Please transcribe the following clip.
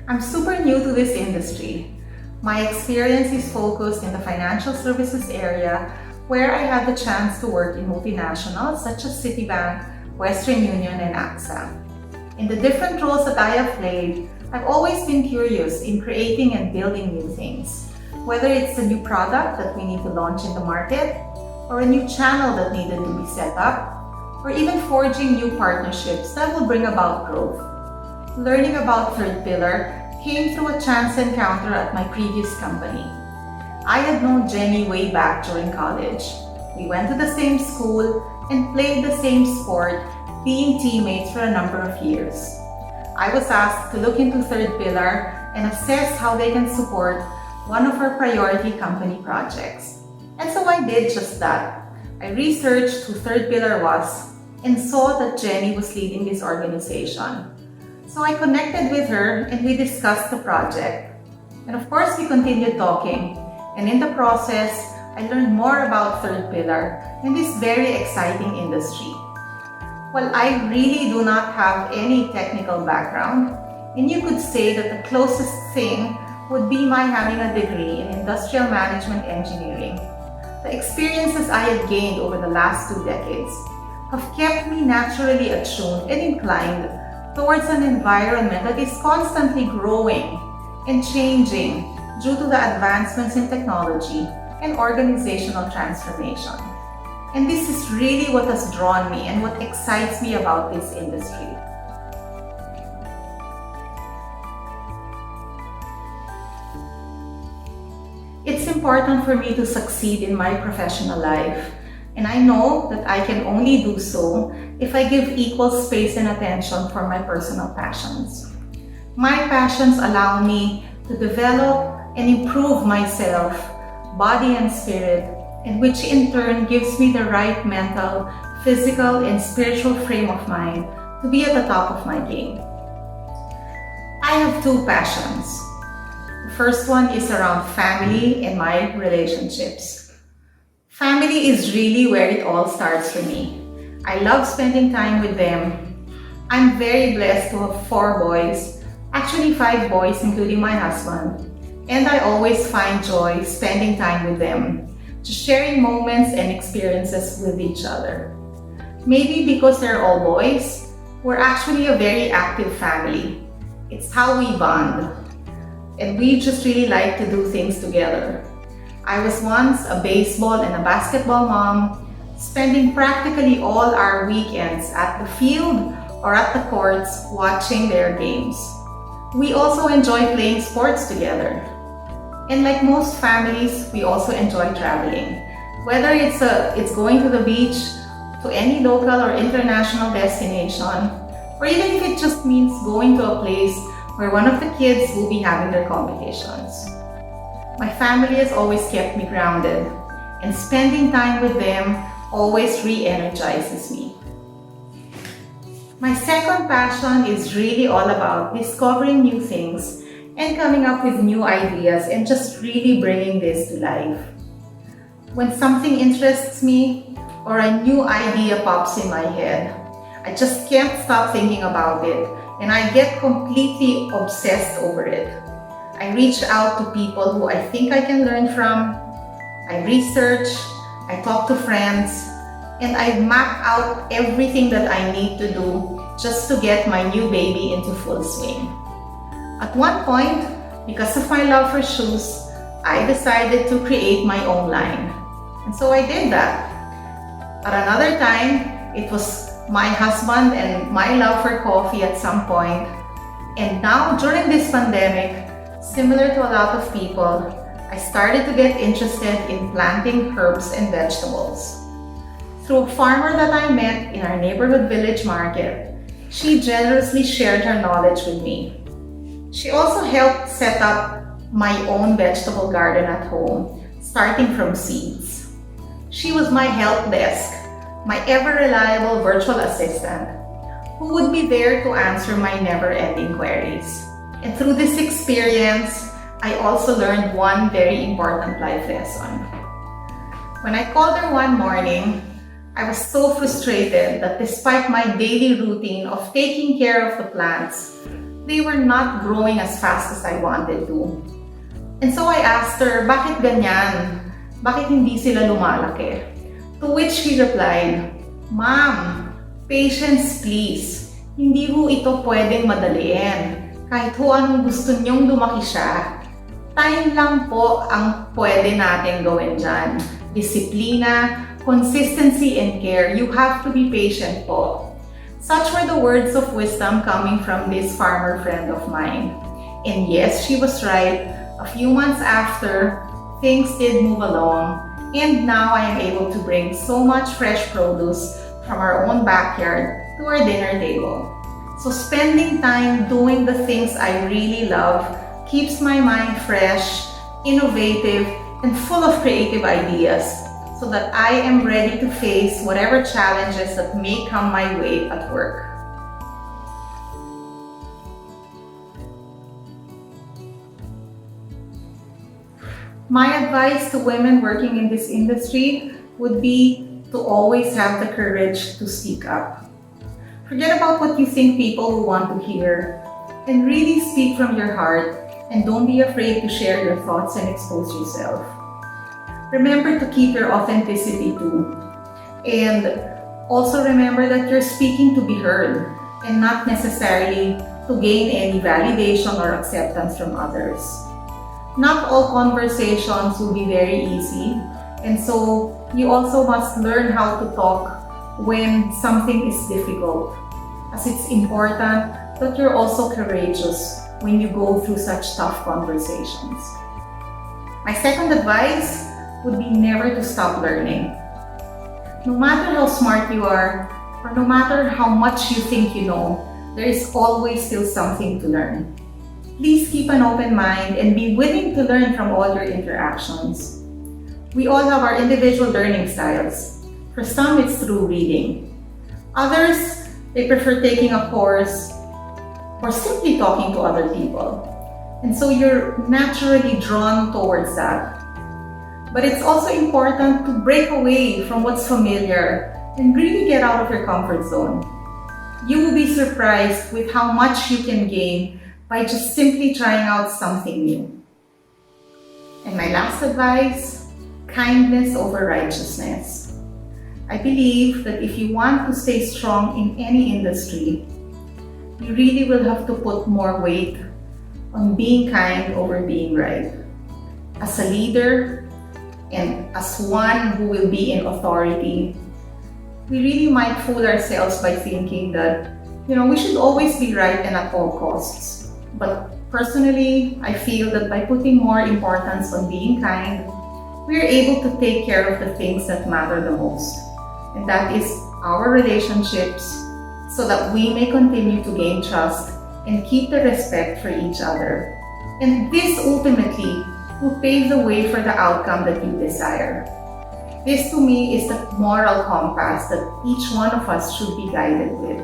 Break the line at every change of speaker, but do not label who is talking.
I'm super new to this industry. My experience is focused in the financial services area where I had the chance to work in multinationals such as Citibank, Western Union, and AXA. In the different roles that I have played, I've always been curious in creating and building new things. Whether it's a new product that we need to launch in the market, or a new channel that needed to be set up, or even forging new partnerships that will bring about growth. Learning about Third Pillar came through a chance encounter at my previous company. I had known Jenny way back during college. We went to the same school and played the same sport, being teammates for a number of years. I was asked to look into Third Pillar and assess how they can support one of our priority company projects. And so I did just that. I researched who Third Pillar was and saw that Jenny was leading this organization. So I connected with her and we discussed the project. And of course, we continued talking. And in the process, I learned more about Third Pillar and this very exciting industry. Well, I really do not have any technical background, and you could say that the closest thing would be my having a degree in industrial management engineering. The experiences I had gained over the last 2 decades have kept me naturally attuned and inclined towards an environment that is constantly growing and changing due to the advancements in technology and organizational transformation. And this is really what has drawn me and what excites me about this industry. It's important for me to succeed in my professional life, and I know that I can only do so if I give equal space and attention for my personal passions. My passions allow me to develop and improve myself, body and spirit, and which in turn gives me the right mental, physical, and spiritual frame of mind to be at the top of my game. I have 2 passions. The first one is around family and my relationships. Family is really where it all starts for me. I love spending time with them. I'm very blessed to have 4 boys, actually 5 boys including my husband, and I always find joy spending time with them, just sharing moments and experiences with each other. Maybe because they're all boys, we're actually a very active family. It's how we bond, and we just really like to do things together. I was once a baseball and a basketball mom, spending practically all our weekends at the field or at the courts watching their games. We also enjoy playing sports together. And like most families, we also enjoy traveling. Whether it's going to the beach, to any local or international destination, or even if it just means going to a place where one of the kids will be having their competitions. My family has always kept me grounded, and spending time with them always re-energizes me. My second passion is really all about discovering new things and coming up with new ideas and just really bringing this to life. When something interests me or a new idea pops in my head, I just can't stop thinking about it and I get completely obsessed over it. I reach out to people who I think I can learn from, I research, I talk to friends, and I map out everything that I need to do just to get my new baby into full swing. At one point, because of my love for shoes, I decided to create my own line. And so I did that. At another time, it was my husband and my love for coffee at some point. And now, during this pandemic, similar to a lot of people, I started to get interested in planting herbs and vegetables. Through a farmer that I met in our neighborhood village market, she generously shared her knowledge with me. She also helped set up my own vegetable garden at home, starting from seeds. She was my help desk, my ever-reliable virtual assistant, who would be there to answer my never-ending queries. And through this experience, I also learned one very important life lesson. When I called her one morning, I was so frustrated that despite my daily routine of taking care of the plants, they were not growing as fast as I wanted to. And so I asked her, bakit ganyan? Bakit hindi sila lumalaki? To which she replied, Ma'am, patience please. Hindi ho ito pwedeng madaliin. Kahit ho anong gusto niyong lumaki siya, time lang po ang pwede natin gawin dyan. Disiplina, consistency, and care. You have to be patient po. Such were the words of wisdom coming from this farmer friend of mine. And yes, she was right. A few months after, things did move along, and now I am able to bring so much fresh produce from our own backyard to our dinner table. So spending time doing the things I really love keeps my mind fresh, innovative, and full of creative ideas so that I am ready to face whatever challenges that may come my way at work. My advice to women working in this industry would be to always have the courage to speak up. Forget about what you think people will want to hear and really speak from your heart, and don't be afraid to share your thoughts and expose yourself. Remember to keep your authenticity too. And also remember that you're speaking to be heard and not necessarily to gain any validation or acceptance from others. Not all conversations will be very easy, and so you also must learn how to talk when something is difficult, as it's important that you're also courageous when you go through such tough conversations. My second advice would be never to stop learning. No matter how smart you are, or no matter how much you think you know, there is always still something to learn. Please keep an open mind and be willing to learn from all your interactions. We all have our individual learning styles. For some, it's through reading. Others, they prefer taking a course or simply talking to other people. And so you're naturally drawn towards that. But it's also important to break away from what's familiar and really get out of your comfort zone. You will be surprised with how much you can gain by just simply trying out something new. And my last advice, kindness over righteousness. I believe that if you want to stay strong in any industry, you really will have to put more weight on being kind over being right. As a leader and as one who will be in authority, we really might fool ourselves by thinking that, we should always be right and at all costs. But personally, I feel that by putting more importance on being kind, we are able to take care of the things that matter the most. And that is our relationships, so that we may continue to gain trust and keep the respect for each other. And this ultimately will pave the way for the outcome that you desire. This to me is the moral compass that each one of us should be guided with.